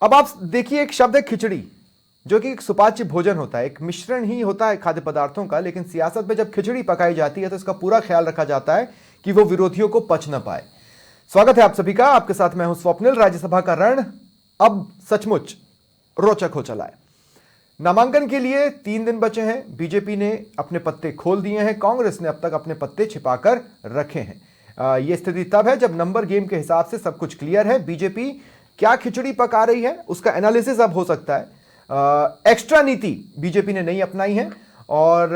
अब आप देखिए, एक शब्द है खिचड़ी, जो कि एक सुपाच्य भोजन होता है, एक मिश्रण ही होता है खाद्य पदार्थों का। लेकिन सियासत में जब खिचड़ी पकाई जाती है तो इसका पूरा ख्याल रखा जाता है कि वो विरोधियों को पच न पाए। स्वागत है आप सभी का, आपके साथ मैं हूं स्वप्निल। राज्यसभा का रण अब सचमुच रोचक हो चला है। नामांकन के लिए 3 दिन बचे हैं। बीजेपी ने अपने पत्ते खोल दिए हैं, कांग्रेस ने अब तक अपने पत्ते छिपाकर रखे हैं। यह स्थिति तब है जब नंबर गेम के हिसाब से सब कुछ क्लियर है। बीजेपी क्या खिचड़ी पका रही है उसका एनालिसिस अब हो सकता है। एक्स्ट्रा नीति बीजेपी ने नहीं अपनाई है, और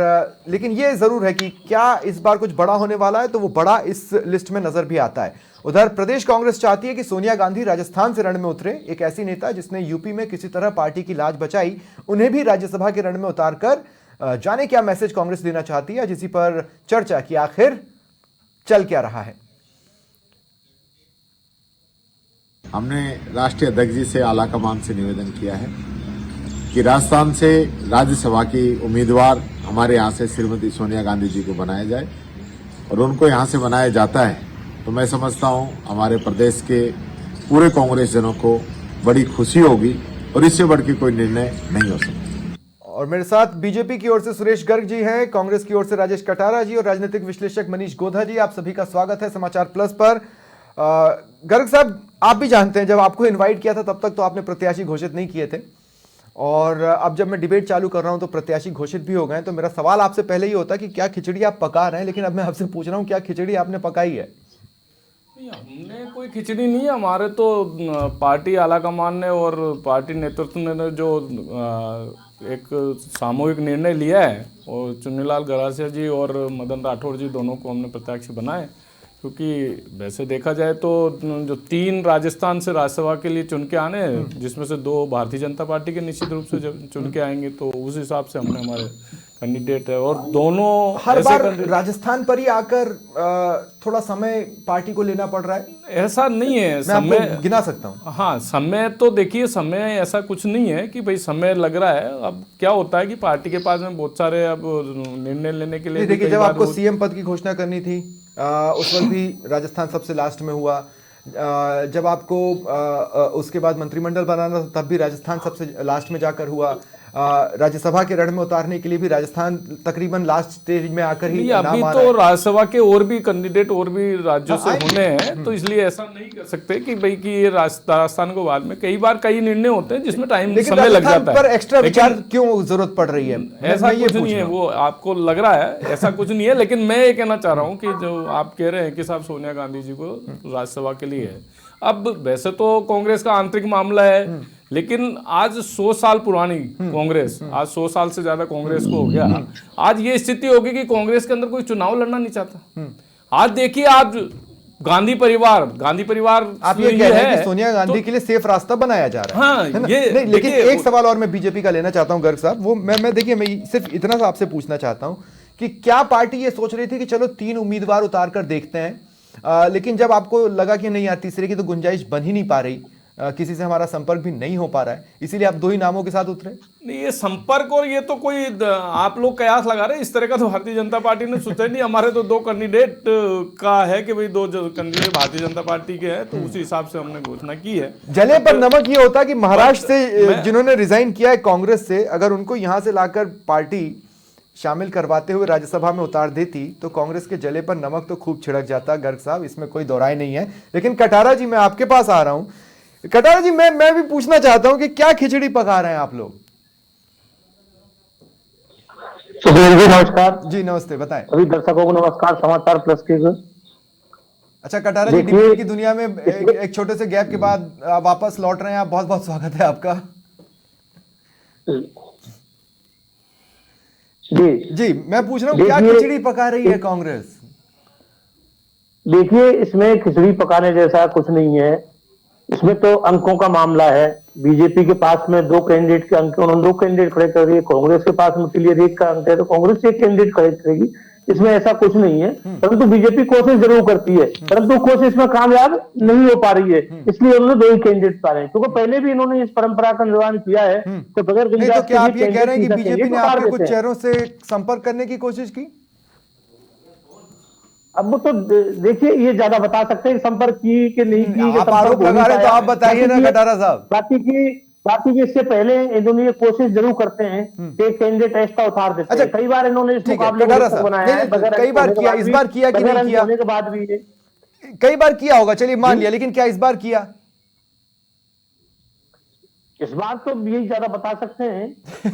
लेकिन यह जरूर है कि क्या इस बार कुछ बड़ा होने वाला है, तो वो बड़ा इस लिस्ट में नजर भी आता है। उधर प्रदेश कांग्रेस चाहती है कि सोनिया गांधी राजस्थान से रण में उतरे। एक ऐसी नेता जिसने यूपी में किसी तरह पार्टी की लाज बचाई, उन्हें भी राज्यसभा के रण में उतारकर जाने क्या मैसेज कांग्रेस देना चाहती है, जिसी पर चर्चा की आखिर चल क्या रहा है। हमने राष्ट्रीय अध्यक्ष जी से आला कमान से निवेदन किया है कि राजस्थान से राज्यसभा की उम्मीदवार हमारे यहाँ से श्रीमती सोनिया गांधी जी को बनाया जाए, और उनको यहाँ से बनाया जाता है तो मैं समझता हूँ हमारे प्रदेश के पूरे कांग्रेस जनों को बड़ी खुशी होगी, और इससे बढ़ के कोई निर्णय नहीं हो सकता। और मेरे साथ बीजेपी की ओर से सुरेश गर्ग जी हैं, कांग्रेस की ओर से राजेश कटारा जी और राजनीतिक विश्लेषक मनीष गोधा जी। आप सभी का स्वागत है समाचार प्लस पर। गर्ग साहब, आप भी जानते हैं, जब आपको इनवाइट किया था तब तक तो आपने प्रत्याशी घोषित नहीं किए थे, और अब जब मैं डिबेट चालू कर रहा हूं तो प्रत्याशी घोषित भी हो गए। तो मेरा सवाल आपसे पहले ही होता कि क्या खिचड़ी आप पका रहे हैं, लेकिन अब मैं आपसे पूछ रहा हूं क्या खिचड़ी आपने पकाई है। हमने कोई खिचड़ी नहीं है, हमारे तो पार्टी आलाकमान ने और पार्टी नेतृत्व ने जो एक सामूहिक निर्णय लिया है, और चुन्नीलाल गरासिया जी और मदन राठौड़ जी दोनों को हमने प्रत्याशी बनाए। क्योंकि वैसे देखा जाए तो जो 3 राजस्थान से राज्यसभा के लिए चुन के आने हैं, जिसमें से 2 भारतीय जनता पार्टी के निश्चित रूप से जब चुन के आएंगे, तो उस हिसाब से हमने हमारे कैंडिडेट है। और दोनों हर बार राजस्थान पर ही आकर थोड़ा समय पार्टी को लेना पड़ रहा है, ऐसा नहीं है। मैं आपको गिना सकता हूं। हाँ, समय तो देखिए, समय ऐसा कुछ नहीं है कि भाई समय लग रहा है। अब क्या होता है कि पार्टी के पास में बहुत सारे अब निर्णय लेने के लिए, देखिए, जब आपको सीएम पद की घोषणा करनी थी उस वक्त भी राजस्थान सबसे लास्ट में हुआ। जब आपको उसके बाद मंत्रिमंडल बनाना था तब भी राजस्थान सबसे लास्ट में जाकर हुआ। राज्यसभा के रण में उतारने के लिए भी राजस्थान तकरीबन लास्ट स्टेज में आकर ही नाम अभी आ तो रहा है। राज्यसभा के और भी कैंडिडेट और भी राज्यों से होने हैं, तो इसलिए ऐसा नहीं कर सकते कि भाई कि ये राजस्थान को बाद में कई बार कई निर्णय होते हैं जिसमें टाइम समय लग जाता है। पर एक्स्ट्रा विचार क्यों जरूरत पड़ रही है? ऐसा कुछ नहीं है, वो आपको लग रहा है ऐसा कुछ नहीं है। लेकिन मैं ये कहना चाह रहा हूँ कि जो आप कह रहे हैं कि साहब सोनिया गांधी जी को राज्यसभा के लिए है, अब वैसे तो कांग्रेस का आंतरिक मामला है, लेकिन आज 100 साल पुरानी कांग्रेस, आज 100 साल से ज्यादा कांग्रेस को हो गया। आज ये स्थिति होगी कि कांग्रेस के अंदर कोई चुनाव लड़ना नहीं चाहता। आज देखिए, आज गांधी परिवार आप ये कह रहे हैं कि सोनिया गांधी के लिए सेफ रास्ता बनाया जा रहा है। हाँ, ये नहीं, लेकिन एक सवाल और मैं बीजेपी का लेना चाहता हूं गर्ग साहब। वो मैं देखिए, मैं सिर्फ इतना सा आपसे पूछना चाहता हूं कि क्या पार्टी ये सोच रही थी कि चलो 3 उम्मीदवार उतार कर देखते हैं, लेकिन जब आपको लगा कि नहीं यार, तीसरे की तो गुंजाइश बन ही नहीं पा रही, किसी से हमारा संपर्क भी नहीं हो पा रहा है, इसीलिए आप 2 ही नामों के साथ उतरे? नहीं, ये संपर्क और ये तो कोई आप लोग कयास लगा रहे हैं, इस तरह का तो भारतीय जनता पार्टी ने सोचा नहीं। हमारे तो 2 कैंडिडेट का है कि भाई 2 कैंडिडेट भारतीय जनता पार्टी के हैं, तो उसी हिसाब से हमने घोषणा की है। जले पर नमक ये होता कि महाराष्ट्र से जिन्होंने रिजाइन किया है कांग्रेस से, अगर उनको यहां से लाकर पार्टी शामिल करवाते हुए राज्यसभा में उतार देती तो कांग्रेस के जले पर नमक तो खूब छिड़क जाता। गर्ग साहब, इसमें कोई दोहराई नहीं है। लेकिन कटारा जी, मैं आपके पास आ रहा हूं। कटारा जी, मैं भी पूछना चाहता हूं कि क्या खिचड़ी पका रहे हैं आप लोग? सुधीर जी नमस्कार। जी नमस्ते, बताएं। सभी दर्शकों को नमस्कार समाचार प्लस के। अच्छा कटारा जी, डिबेट की दुनिया में एक छोटे से गैप के बाद वापस लौट रहे हैं आप, बहुत बहुत स्वागत है आपका। जी, मैं पूछ रहा हूं क्या खिचड़ी पका रही है कांग्रेस? देखिए, इसमें खिचड़ी पकाने जैसा कुछ नहीं है। इसमें तो अंकों का मामला है। बीजेपी के पास में 2 कैंडिडेट के अंक, उन्होंने 2 कैंडिडेट खड़े कर दिए। कांग्रेस के पास में क्लियर 1 का अंक है, तो कांग्रेस 1 कैंडिडेट खड़े करेगी। इसमें ऐसा कुछ नहीं है, परंतु बीजेपी कोशिश जरूर करती है, परंतु कोशिश में कामयाब नहीं हो पा रही है। इसलिए उन्होंने 2 ही कैंडिडेट पा रहे हैं, क्योंकि पहले भी इन्होंने इस परंपरा का निर्वहन किया है। तो बगैर गुंजाइश, तो क्या आप ये कह रहे हैं कि बीजेपी ने आपके कुछ चेहरों से संपर्क करने की कोशिश की? अब वो तो देखिए, ये ज्यादा बता सकते हैं संपर्क की कि नहीं की, कि आप संपर्क आरोप हो नहीं लगा रहे हैं तो पाया। आप बताइए ना कटारा साहब। बाकी की इससे पहले इन्होंने ये कोशिश जरूर करते हैं कि कैंडिडेट ऐसा उतार देते अच्छा, हैं। कई बार इन्होंने इस ठीक है मुकाबले को कटारा रोचक साहब, बनाया नहीं है, नहीं बगैर कई अंक बार होने के किया, बाद इस भी, बार किया कि बगैर नहीं अंक किया? होने के बाद भी ये कई बार किया होगा, चलिए मान जी? लिया, लेकिन क्या इस बार किया? इस बार तो यही ज्यादा बता सकते हैं।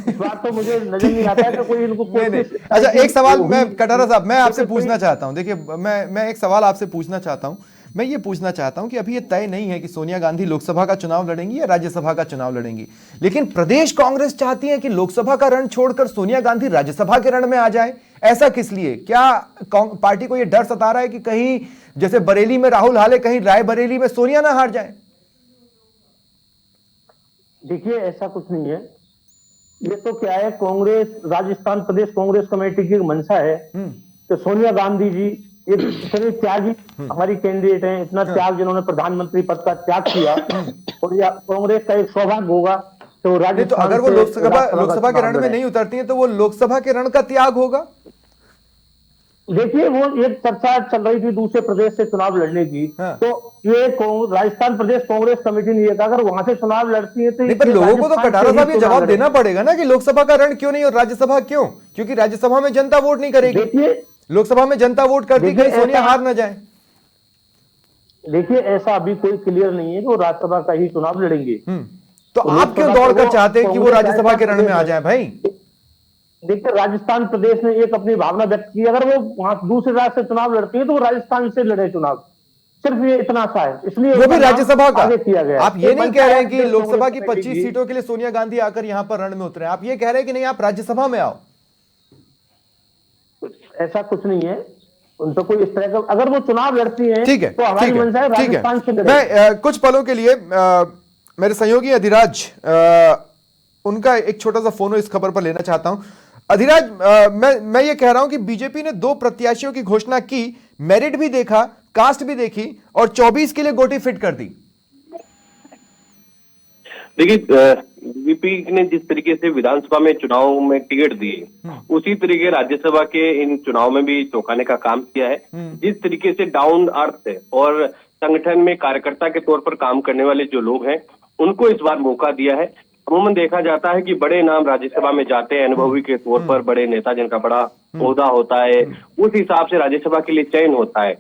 इस बार तो मुझे नजर नहीं आता है कि कोई इनको नहीं नहीं, कोशिश अच्छा ऐसी एक सवाल हुई मैं कटारा साहब मैं आपसे कि कोई पूछना चाहता हूं, देखिए मैं एक सवाल आपसे पूछना चाहता हूं। मैं ये पूछना चाहता हूं कि अभी ये तय नहीं है कि सोनिया गांधी लोकसभा का चुनाव लड़ेंगी या राज्यसभा का चुनाव लड़ेंगी, लेकिन प्रदेश कांग्रेस चाहती है कि लोकसभा का रण छोड़कर सोनिया गांधी राज्यसभा के रण में आ जाए। ऐसा किस लिए? क्या पार्टी को यह डर सता रहा है कि कहीं जैसे बरेली में राहुल हाले, कहीं रायबरेली में सोनिया ना हार जाए? देखिए, ऐसा कुछ नहीं है। ये तो क्या है, कांग्रेस, राजस्थान प्रदेश कांग्रेस कमेटी की एक मंशा है कि सोनिया गांधी जी इतने त्यागी हमारी कैंडिडेट हैं, इतना त्याग जिन्होंने प्रधानमंत्री पद का त्याग किया, और यह कांग्रेस का एक सौभाग्य होगा तो नहीं तो राजस्थान अगर वो से लोकसभा राज्यसभा का लोकसभा के चुनाव रण में लड़े। नहीं उतरती है तो वो लोकसभा के रण का त्याग होगा? देखिए, वो एक चर्चा चल रही थी दूसरे प्रदेश से चुनाव लड़ने की, हाँ। तो ये राजस्थान प्रदेश कांग्रेस कमेटी ने कहा अगर वहां से चुनाव लड़ती है तो नहीं, पर ये लोगों को तो राजस्थान कटारा से ही साहब ये चुनाव जवाब लड़े। देना पड़ेगा ना कि लोकसभा का रण क्यों नहीं और राज्यसभा क्यों? क्योंकि राज्यसभा में जनता वोट नहीं करेगी, देखिए लोकसभा में जनता वोट करती, देखिए कहीं सोनिया ऐसा हार ना जाए। देखिए ऐसा अभी कोई क्लियर नहीं है कि वो राज्यसभा का ही चुनाव लड़ेंगे। तो आप क्यों लोकसभा दौड़कर वो चाहते हैं कि वो कांग्रेस राज्यसभा के रण में आ प्रदेश जाए भाई? देखिए, राजस्थान प्रदेश ने एक अपनी भावना व्यक्त की, अगर वो वहां दूसरे राज्य से चुनाव लड़ती है तो वो राजस्थान से लड़े चुनाव। सिर्फ ये इतना सा है, इसलिए वो भी उसका नाम राज्यसभा का? आगे किया गया है। आप ये नहीं मंशा कह रहे है हैं कि प्रदेश लोकसभा कांग्रेस की कमेटी 25 सीटों के लिए सोनिया गांधी आकर यहां पर रण में उतरे, आप ये कह रहे हैं कि नहीं आप राज्यसभा में आओ? ऐसा कुछ नहीं है। उनका कोई इस तरह का, अगर वो चुनाव लड़ती हैं ठीक है, तो हमारी ठीक है, मंशा है ठीक है। राजस्थान से लड़े। मैं कुछ पलों के लिए मेरे सहयोगी अधिराज उनका एक छोटा सा फोन इस खबर पर लेना चाहता हूं। अधिराज, मैं ये कह रहा हूं कि बीजेपी ने 2 प्रत्याशियों की घोषणा की, मेरिट भी देखा, कास्ट भी देखी और 24 के लिए गोटी फिट कर दी। देखिए, बीजेपी ने जिस तरीके से विधानसभा में चुनाव में टिकट दिए, उसी तरीके राज्यसभा के इन चुनाव में भी चौंकाने का काम किया है। जिस तरीके से डाउन अर्थ है और संगठन में कार्यकर्ता के तौर पर काम करने वाले जो लोग हैं, उनको इस बार मौका दिया है। अमूमन देखा जाता है कि बड़े नाम राज्यसभा में जाते हैं अनुभवी के तौर पर, बड़े नेता जिनका बड़ा ओहदा होता है, उस हिसाब से राज्यसभा के लिए चयन होता है।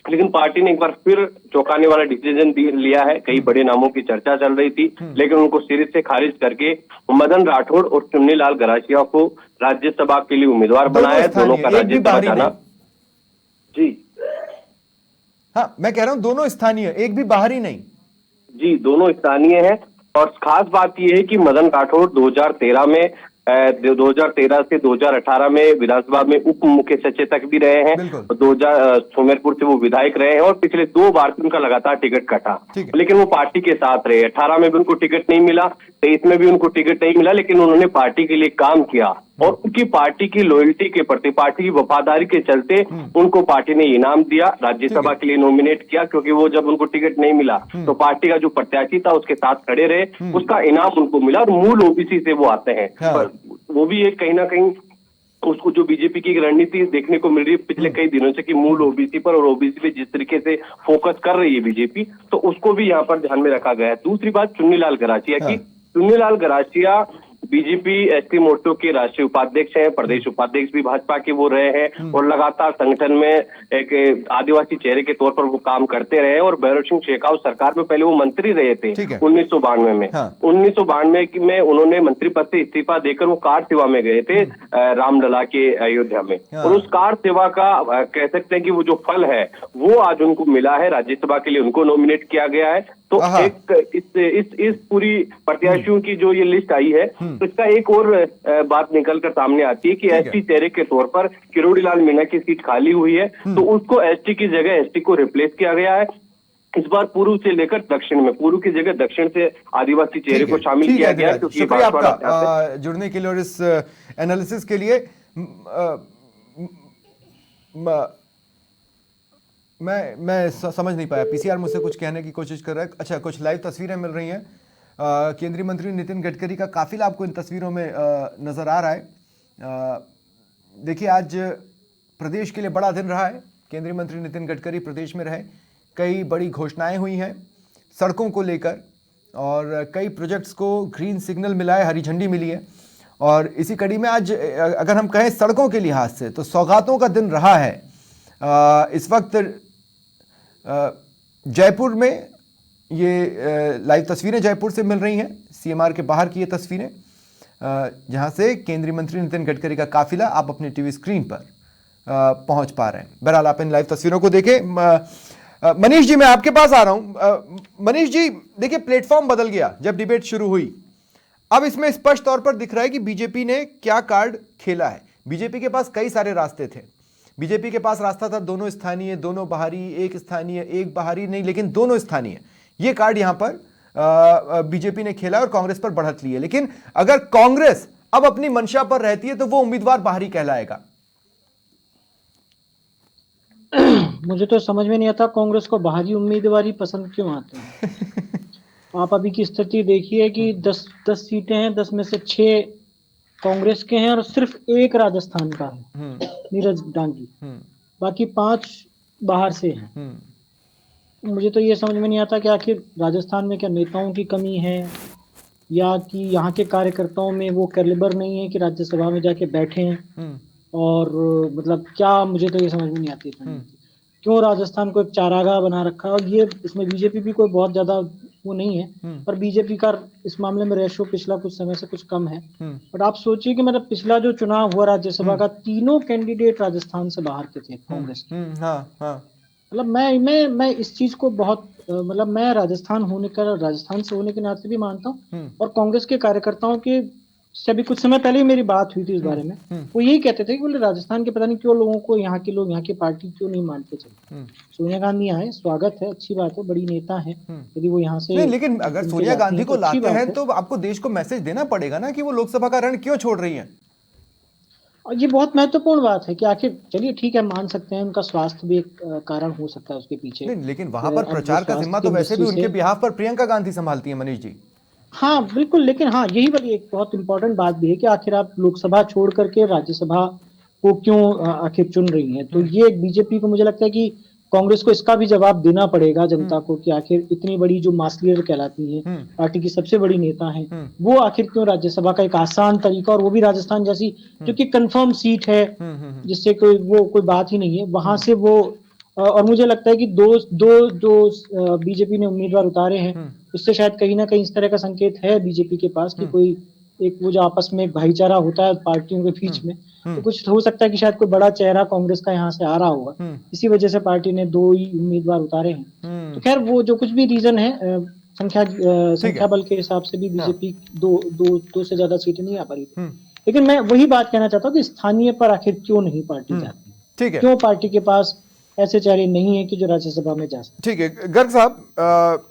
लेकिन पार्टी ने एक बार फिर चौंकाने वाला डिसीजन लिया है। कई बड़े नामों की चर्चा चल रही थी, लेकिन उनको सिरे से खारिज करके मदन राठौड़ और चुन्नीलाल गरासिया को राज्यसभा के लिए उम्मीदवार बनाया है। दोनों का राज्यसभा जाना, जी हाँ, मैं कह रहा हूं दोनों स्थानीय, एक भी बाहरी नहीं। जी, दोनों स्थानीय हैं। और खास बात यह है कि मदन राठौड़ 2013 में 2013 से 2018 में विधानसभा में उप मुख्य सचेतक भी रहे हैं। 2000 सुमेरपुर से वो विधायक रहे हैं और पिछले 2 बार से उनका लगातार टिकट कटा, लेकिन वो पार्टी के साथ रहे। 18 में भी उनको टिकट नहीं मिला, 23 में भी उनको टिकट नहीं मिला, लेकिन उन्होंने पार्टी के लिए काम किया और उनकी पार्टी की लॉयल्टी के प्रति, पार्टी की वफादारी के चलते उनको पार्टी ने इनाम दिया, राज्यसभा के लिए नॉमिनेट किया। क्योंकि वो जब उनको टिकट नहीं मिला तो पार्टी का जो प्रत्याशी था उसके साथ खड़े रहे, उसका इनाम उनको मिला और मूल ओबीसी से वो आते हैं। पर वो भी एक कहीं ना कहीं उसको जो बीजेपी की रणनीति देखने को मिल रही है पिछले कई दिनों से कि मूल ओबीसी पर और ओबीसी पे जिस तरीके से फोकस कर रही है बीजेपी, तो उसको भी यहाँ पर ध्यान में रखा गया है। दूसरी बात चुन्नीलाल गरासिया की। चुन्नीलाल गरासिया बीजेपी एसटी मोर्चो के राष्ट्रीय उपाध्यक्ष हैं, प्रदेश उपाध्यक्ष भी भाजपा के वो रहे हैं और लगातार संगठन में एक आदिवासी चेहरे के तौर पर वो काम करते रहे। और भैरव सिंह शेखावत सरकार में पहले वो मंत्री रहे थे 1992 में। 1992 में उन्होंने मंत्री पद से इस्तीफा देकर वो कार सेवा में गए थे रामलला के अयोध्या में, और उस कार सेवा का कह सकते हैं कि वो जो फल है वो आज उनको मिला है। राज्यसभा के लिए उनको नॉमिनेट किया गया है। तो एक इस पूरी प्रत्याशियों की जो ये लिस्ट आई है, तो इसका एक और बात निकल कर सामने आती है कि एसटी चेहरे के तौर पर किरोड़ी लाल मीणा की सीट खाली हुई है, तो उसको एसटी की जगह एसटी को रिप्लेस किया गया है। इस बार पूर्व से लेकर दक्षिण में, पूर्व की जगह दक्षिण से आदिवासी चेहरे को शामिल किया गया है। शुक्रिया आपका जुड़ने के लिए और इस एनालिसिस के लिए। मैं समझ नहीं पाया, पीसीआर मुझसे कुछ कहने की कोशिश कर रहा है। अच्छा, कुछ लाइव तस्वीरें मिल रही हैं। केंद्रीय मंत्री नितिन गडकरी का काफिला आपको इन तस्वीरों में नजर आ रहा है। देखिए, आज प्रदेश के लिए बड़ा दिन रहा है। केंद्रीय मंत्री नितिन गडकरी प्रदेश में रहे, कई बड़ी घोषणाएं हुई हैं सड़कों को लेकर और कई प्रोजेक्ट्स को ग्रीन सिग्नल मिला है, हरी झंडी मिली है। और इसी कड़ी में आज अगर हम कहें सड़कों के लिहाज से तो सौगातों का दिन रहा है। इस वक्त जयपुर में ये लाइव तस्वीरें जयपुर से मिल रही हैं, सीएमआर के बाहर की ये तस्वीरें जहां से केंद्रीय मंत्री नितिन गडकरी का काफिला आप अपने टीवी स्क्रीन पर पहुंच पा रहे हैं। बहरहाल आप इन लाइव तस्वीरों को देखें। मनीष जी, मैं आपके पास आ रहा हूं। मनीष जी, देखिए प्लेटफॉर्म बदल गया जब डिबेट शुरू हुई। अब इसमें स्पष्ट तौर पर दिख रहा है कि बीजेपी ने क्या कार्ड खेला है। बीजेपी के पास कई सारे रास्ते थे। बीजेपी के पास रास्ता था दोनों स्थानीय, दोनों बाहरी, एक स्थानीय एक बाहरी नहीं, लेकिन दोनों स्थानीय। ये कार्ड यहां पर बीजेपी ने खेला और कांग्रेस पर बढ़त ली है। लेकिन अगर कांग्रेस अब अपनी मंशा पर रहती है तो वो उम्मीदवार बाहरी कहलाएगा। मुझे तो समझ में नहीं आता कांग्रेस को बाहरी उम्मीदवार पसंद क्यों आते हैं। आप अभी की स्थिति देखिए कि 10 सीटें हैं, 10 में से 6 कांग्रेस के हैं और सिर्फ एक राजस्थान का है, नीरज डांगी, बाकी 5 बाहर से हैं। मुझे तो ये समझ में नहीं आता कि आखिर राजस्थान में क्या नेताओं की कमी है या कि यहाँ के कार्यकर्ताओं में वो कैलिबर नहीं है कि राज्यसभा में जाके बैठें। और मतलब क्या, मुझे तो ये समझ में नहीं आती क्यों राजस्थान को एक चारागाह बना रखा है। और ये इसमें बीजेपी भी कोई बहुत ज्यादा वो नहीं है, पर बीजेपी का इस मामले में रेशो पिछला कुछ समय से कुछ कम है। बट आप सोचिए कि मतलब पिछला जो चुनाव हुआ राज्यसभा का, तीनों कैंडिडेट राजस्थान से बाहर के थे कांग्रेस के। मतलब मैं इस चीज को बहुत मतलब मैं राजस्थान से होने के नाते भी मानता हूँ। और कांग्रेस के कार्यकर्ताओं के से अभी कुछ समय पहले ही मेरी बात हुई थी इस बारे में। वो यही कहते थे कि बोले राजस्थान के पता नहीं क्यों लोगों को, यहाँ के लोग यहाँ की पार्टी क्यों नहीं मानते चलते। सोनिया गांधी आए, स्वागत है, अच्छी बात है, बड़ी नेता है, यदि वो यहाँ से। लेकिन अगर सोनिया गांधी को लाते हैं तो आपको देश को मैसेज देना पड़ेगा ना कि वो लोकसभा का रण क्यों छोड़ रही है। और ये बहुत महत्वपूर्ण बात है कि आखिर चलिए ठीक है, मान सकते हैं उनका स्वास्थ्य भी एक कारण हो सकता है उसके पीछे। लेकिन वहां पर प्रचार का जिम्मा तो वैसे भी उनके बिहाफ पर प्रियंका गांधी संभालती है मनीष जी। हाँ बिल्कुल, लेकिन हाँ यही वाली एक बहुत इंपॉर्टेंट बात भी है कि आखिर आप लोकसभा छोड़ करके राज्यसभा को क्यों आखिर चुन रही हैं। तो ये बीजेपी को, मुझे लगता है कि कांग्रेस को इसका भी जवाब देना पड़ेगा जनता को कि आखिर इतनी बड़ी जो मास लीडर कहलाती है, पार्टी की सबसे बड़ी नेता है, वो आखिर क्यों राज्यसभा का एक आसान तरीका, और वो भी राजस्थान जैसी जो कि कंफर्म सीट है जिससे कोई बात ही नहीं है, वहां से वो। और मुझे लगता है कि दो बीजेपी ने उम्मीदवार उतारे हैं, उससे शायद कहीं ना कहीं इस तरह का संकेत है बीजेपी के पास कि कोई एक वो जो आपस में एक भाईचारा होता है पार्टियों के बीच में, तो कुछ हो सकता है कि शायद कोई बड़ा चेहरा कांग्रेस का यहाँ से आ रहा होगा, इसी वजह से पार्टी ने 2 ही उम्मीदवार उतारे हैं। तो खैर वो जो कुछ भी रीजन है, संख्या बल के हिसाब से भी बीजेपी दो से ज्यादा सीटें नहीं आ पा रही थी। लेकिन मैं वही बात कहना चाहता हूँ कि स्थानीय पर आखिर क्यों नहीं पार्टी जाती, ठीक है, क्यों पार्टी के पास ऐसे चेहरे नहीं है कि जो राज्यसभा में जा सकते। ठीक है गर्ग साहब,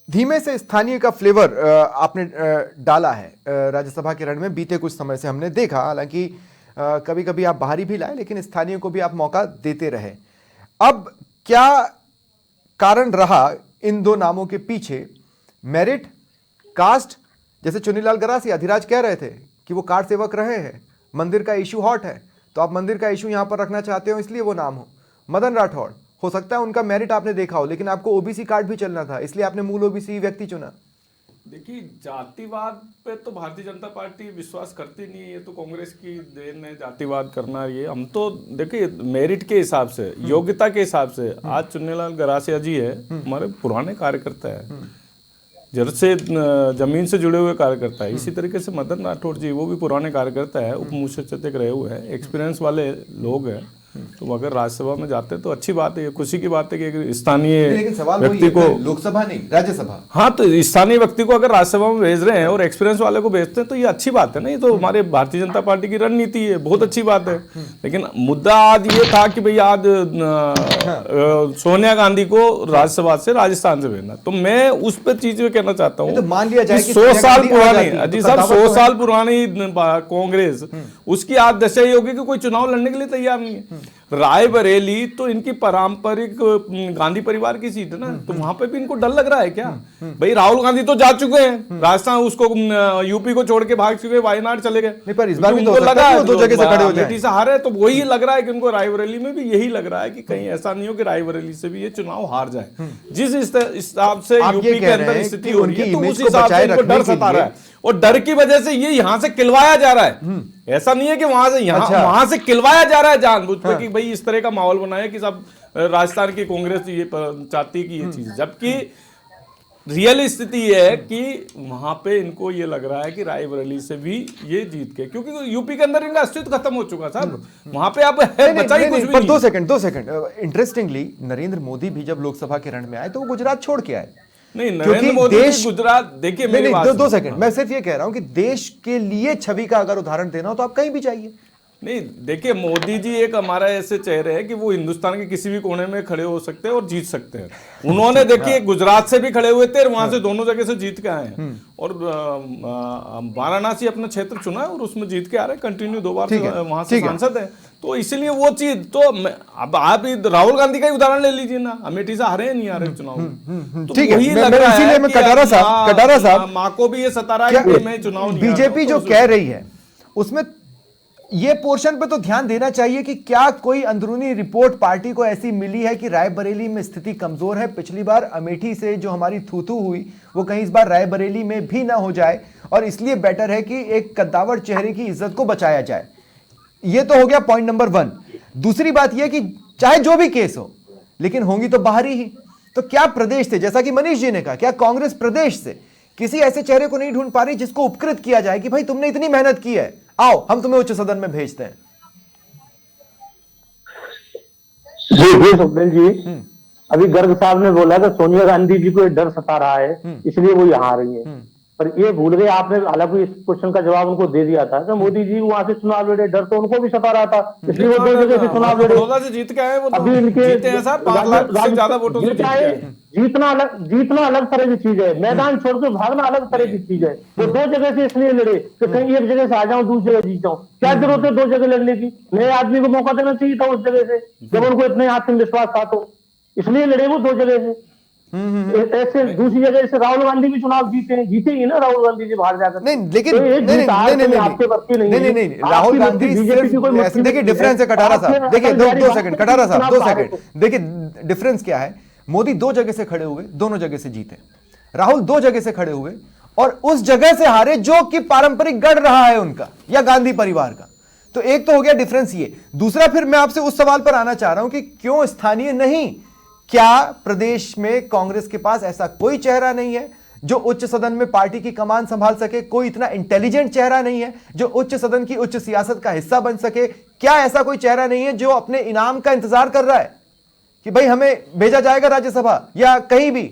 धीमे से स्थानीय का फ्लेवर आपने डाला है राज्यसभा के रण में। बीते कुछ समय से हमने देखा, हालांकि कभी कभी आप बाहरी भी लाए, लेकिन स्थानीय को भी आप मौका देते रहे। अब क्या कारण रहा इन 2 नामों के पीछे? Merit, caste? जैसे चुन्नीलाल गरासी अधिराज कह रहे थे कि वो कार सेवक रहे हैं, मंदिर का इशू हॉट है, तो आप मंदिर का इशू यहां पर रखना चाहते हो इसलिए वो नाम हो। मदन राठौड़, हो सकता है उनका मेरिट आपने देखा हो, लेकिन आपको ओबीसी कार्ड भी चलना था, इसलिए आपने मूल ओबीसी व्यक्ति चुना। देखिए, जातिवाद पे तो भारतीय जनता पार्टी विश्वास करती नहीं है, ये तो कांग्रेस की देन है जातिवाद करना। ये हम तो देखिए मेरिट के हिसाब से, योग्यता के हिसाब से, आज चुन्नीलाल गरासिया जी है, हमारे पुराने कार्यकर्ता है, जड़ से जमीन से जुड़े हुए कार्यकर्ता है। इसी तरीके से मदन राठौड़ जी, वो भी पुराने कार्यकर्ता है, उप मुख्य सचेतक रहे हुए हैं, एक्सपीरियंस वाले लोग हैं। तो अगर राज्यसभा में जाते तो अच्छी बात है, खुशी की बात है कि स्थानीय व्यक्ति को, लोकसभा नहीं राज्यसभा, हाँ तो स्थानीय व्यक्ति को अगर राज्यसभा में भेज रहे हैं और एक्सपीरियंस वाले को भेजते हैं तो ये अच्छी बात है ना। ये तो हमारे भारतीय जनता पार्टी की रणनीति है, बहुत अच्छी बात है। लेकिन मुद्दा आज ये था कि भाई आज सोनिया गांधी को राज्यसभा से राजस्थान से भेजना, तो मैं उस पर चीज कहना चाहता हूँ, मान लिया जाए 100 साल पुरानी, अजीत साहब 100 साल पुरानी कांग्रेस, उसकी आज दशा ये होगी कि कोई चुनाव लड़ने के लिए तैयार नहीं है। रायबरेली तो इनकी पारंपरिक गांधी परिवार की सीट है ना, तो वहां पे भी इनको डर लग रहा है क्या? भाई राहुल गांधी तो जा चुके हैं राजस्थान, उसको यूपी को छोड़ के भाग चुके, वायनाड चले गए। पर इस बार भी तो उनको लगा दो जगह से खड़े हो जाए, अमेठी से हारे, तो वही लग रहा है कि उनको रायबरेली में भी यही लग रहा है कि कहीं ऐसा नहीं हो कि रायबरेली से भी ये चुनाव हार जाए। जिस हिसाब से यूपी के अंदर स्थिति हो रही है, तो उस हिसाब से इनको डर सता रहा है, और डर की वजह से ये यहां से किलवाया जा रहा है। ऐसा नहीं है कि वहां से वहां से किलवाया जा रहा है जानबूझ कर कि भाई इस तरह का माहौल बनाया कि सब राजस्थान की कांग्रेस ये चाहती है कि ये चीज, जबकि रियल स्थिति है कि वहां पे इनको ये लग रहा है कि रायबरेली से भी ये जीत के, क्योंकि यूपी के अंदर इनका अस्तित्व खत्म हो चुका साहब, वहां पे अब है बचा ही कुछ भी नहीं। 2 सेकंड इंटरेस्टिंगली नरेंद्र मोदी भी जब लोकसभा के रण में आए तो वो गुजरात छोड़ के आए। नहीं, नरेंद्र मोदी गुजरात, देखिए मेरी बात, 2 सेकंड, मैं सिर्फ ये कह रहा हूं कि देश के लिए छवि का अगर उदाहरण देना हो तो आप कहीं भी जाइए। नहीं देखिए, मोदी जी एक हमारा ऐसे चेहरे हैं कि वो हिंदुस्तान के किसी भी कोने में खड़े हो सकते हैं और जीत सकते हैं। उन्होंने देखिए गुजरात से भी खड़े हुए थे और वहां से दोनों जगह से जीत के आए हैं, और वाराणसी अपना क्षेत्र चुना है और उसमें जीत के आ रहे हैं, कंटिन्यू 2 बार वहां से सांसद है। तो इसलिए वो चीज तो अब आप राहुल गांधी का ही उदाहरण ले लीजिए ना, अमेठी से हारे नहीं आ रहे चुनाव में, तो वही लग रहा है कि कटारा साहब माँ को भी ये सता रहा है कि मैं चुनाव नहीं, बीजेपी जो कह रही है उसमें ये पोर्शन पे तो ध्यान देना चाहिए कि क्या कोई अंदरूनी रिपोर्ट पार्टी को ऐसी मिली है कि रायबरेली में स्थिति कमजोर है। पिछली बार अमेठी से जो हमारी थू हुई वो कहीं इस बार रायबरेली में भी ना हो जाए, और इसलिए बेटर है कि एक कद्दावर चेहरे की इज्जत को बचाया जाए। ये तो हो गया पॉइंट नंबर 1। दूसरी बात यह कि चाहे जो भी केस हो, लेकिन होंगी तो बाहरी ही। तो क्या प्रदेश से, जैसा कि मनीष जी ने कहा, क्या कांग्रेस प्रदेश से किसी ऐसे चेहरे को नहीं ढूंढ पा रही जिसको उपकृत किया जाए कि भाई तुमने इतनी मेहनत की है, आओ हम तुम्हें उच्च सदन में भेजते हैं? जी स्वप्निल जी, अभी गर्ग साहब ने बोला कि सोनिया गांधी जी को डर सता रहा है इसलिए वो यहाँ आ रही है, पर ये भूल गए आपने, हालांकि इस क्वेश्चन का जवाब उनको दे दिया था कि मोदी जी वहां से चुनाव लड़े, डर तो उनको भी सता रहा था, इसलिए वो 2 जगह से चुनाव लड़े, बड़ौदा से जीत के आए वो, अभी इनके जीते हैं साहब 5 लाख से ज्यादा वोटों से जीत के आए। जीतना अलग तरह की चीज है, मैदान छोड़ के भागना अलग तरह की चीज है। वो 2 जगह से इसलिए लड़े कि कहीं एक जगह से आ जाऊं, दूसरी जगह जीत जाऊं। क्या जरूरत है 2 जगह लड़ने की? नए आदमी को मौका देना चाहिए था उस जगह से, जब उनको इतने आत्मविश्वास था, तो इसलिए लड़े वो 2 जगह से। ऐसे दूसरी जगह से राहुल गांधी भी चुनाव जीतेगी ना राहुल गांधी जी बाहर जाकर। नहीं, लेकिन नहीं, राहुल गांधी देखिए डिफरेंस है कटारा साहब, देखिए 2 सेकंड कटारा साहब, 2 सेकंड, देखिए डिफरेंस क्या है। मोदी 2 जगह से खड़े हुए, दोनों जगह से जीते। राहुल 2 जगह से खड़े हुए और उस जगह से हारे जो कि पारंपरिक गढ़ रहा है उनका या गांधी परिवार का। तो एक तो हो गया डिफरेंस ये। दूसरा, फिर मैं आपसे उस सवाल पर आना चाह रहा हूं कि क्यों स्थानीय नहीं? क्या प्रदेश में कांग्रेस के पास ऐसा कोई चेहरा नहीं है जो उच्च सदन में पार्टी की कमान संभाल सके? कोई इतना इंटेलिजेंट चेहरा नहीं है जो उच्च सदन की उच्च सियासत का हिस्सा बन सके? क्या ऐसा कोई चेहरा नहीं है जो अपने इनाम का इंतजार कर रहा है कि भाई हमें भेजा जाएगा राज्यसभा या कहीं भी?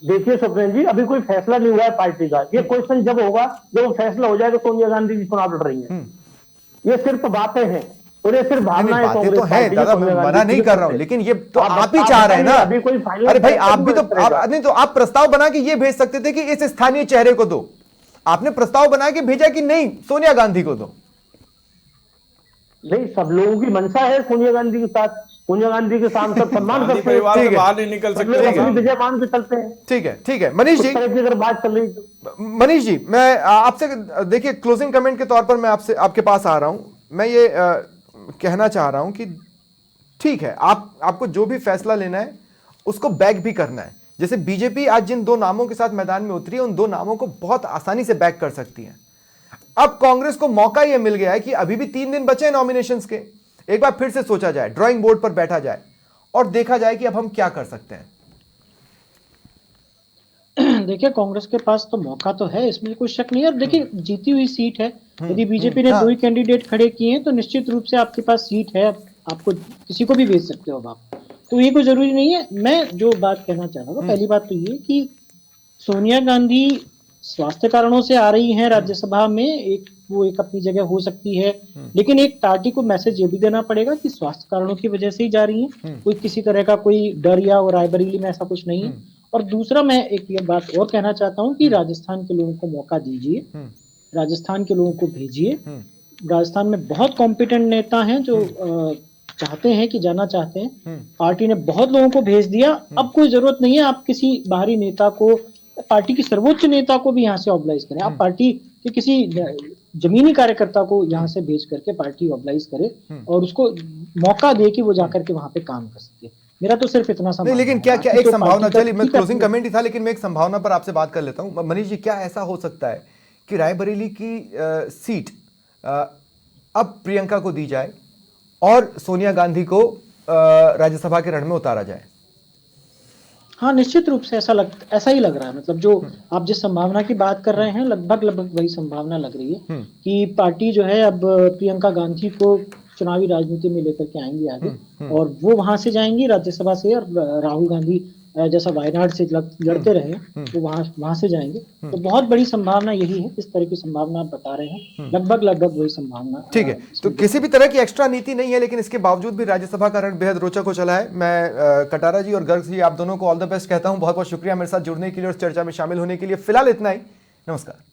देखिए स्वप्न जी, अभी कोई फैसला नहीं हुआ है पार्टी का। ये क्वेश्चन जब होगा, जब फैसला हो जाएगा सोनिया गांधी जी चुनाव लड़ रही है। ये सिर्फ बातें हैं और ये सिर्फ भावना है। बातें तो है दादा, मैं मना नहीं कर रहा हूं, लेकिन ये तो आप ही चाह रहे हैं ना। अभी कोई फाइनल, अरे भाई आप भी तो नहीं, तो आप प्रस्ताव बना के ये भेज सकते थे कि इस स्थानीय चेहरे को दो। आपने प्रस्ताव बना के भेजा कि नहीं सोनिया गांधी को दो। नहीं, सब लोगों की मंशा है सोनिया गांधी के साथ, सोनिया गांधी के सांसद सम्मान करते हैं, बाहर नहीं निकल सकते, विजय मान के चलते हैं। ठीक है मनीष जी, अगर बात चल रही, मनीष जी मैं आपसे देखिए क्लोजिंग कमेंट के तौर पर मैं आपके पास आ रहा हूं। मैं ये कहना चाह रहा हूं कि ठीक है, आपको जो भी फैसला लेना है उसको बैक भी करना है। जैसे बीजेपी आज जिन 2 नामों के साथ मैदान में उतरी है, उन 2 नामों को बहुत आसानी से बैक कर सकती है। अब कांग्रेस को मौका यह मिल गया है कि अभी भी 3 दिन बचे हैं नॉमिनेशंस के। एक बार फिर से सोचा जाए, ड्राइंग बोर्ड पर बैठा जाए और देखा जाए कि अब हम क्या कर सकते हैं। देखिए कांग्रेस के पास तो मौका तो है, इसमें कोई शक नहीं है। देखिए जीती हुई सीट है, यदि बीजेपी ने 2 ही कैंडिडेट खड़े किए हैं तो निश्चित रूप से आपके पास सीट है, आपको किसी को भी भेज सकते हो आप, तो ये कोई जरूरी नहीं है। मैं जो बात कहना चाह रहा था, पहली बात तो ये कि सोनिया गांधी स्वास्थ्य कारणों से आ रही हैं राज्यसभा में, एक अपनी जगह हो सकती है, लेकिन एक पार्टी को मैसेज ये भी देना पड़ेगा कि स्वास्थ्य कारणों की वजह से ही जा रही हैं, कोई किसी तरह का कोई डर या रायबरेली में ऐसा कुछ नहीं है। और दूसरा, मैं एक ये बात और कहना चाहता हूं कि राजस्थान के लोगों को मौका दीजिए, राजस्थान के लोगों को भेजिए, राजस्थान में बहुत कॉम्पिटेंट नेता हैं जो चाहते हैं कि जाना चाहते हैं। पार्टी ने बहुत लोगों को भेज दिया, अब कोई जरूरत नहीं है आप किसी बाहरी नेता को, पार्टी की सर्वोच्च नेता को भी यहाँ से ऑब्लाइज करें। आप पार्टी के किसी जमीनी कार्यकर्ता को यहाँ से भेज करके पार्टी ऑब्लाइज करे और उसको मौका दे कि वो जाकर के वहां पे काम कर सके। मेरा तो सिर्फ इतना सा नहीं, लेकिन क्या क्या एक संभावना, चलिए मैं क्लोजिंग कमेंट ही था, लेकिन मैं एक संभावना पर आपसे बात कर लेता हूं। मनीष जी, क्या ऐसा हो सकता है कि रायबरेली की सीट अब प्रियंका को दी जाए और सोनिया गांधी को राज्यसभा के रण में उतारा जाए? हाँ, निश्चित रूप से ऐसा ही लग रहा है। मतलब जो आप जिस संभावना की बात कर रहे हैं लगभग वही संभावना लग रही है कि पार्टी जो है अब प्रियंका गांधी को चुनावी राजनीति में लेकर के आएंगी आगे और वो वहां से जाएंगी राज्यसभा से, और राहुल गांधी जैसा वायनाड से लड़ते रहे तो वहां से जाएंगे। तो बहुत बड़ी संभावना यही है, इस तरह की संभावना आप बता रहे हैं, लगभग वही संभावना। ठीक है, तो किसी भी तरह की एक्स्ट्रा नीति नहीं है, लेकिन इसके बावजूद भी राज्यसभा का रण बेहद रोचक हो चला है। मैं कटारा जी और गर्ग जी, आप दोनों को ऑल द बेस्ट कहता हूं। बहुत बहुत शुक्रिया मेरे साथ जुड़ने के लिए और चर्चा में शामिल होने के लिए। फिलहाल इतना ही, नमस्कार।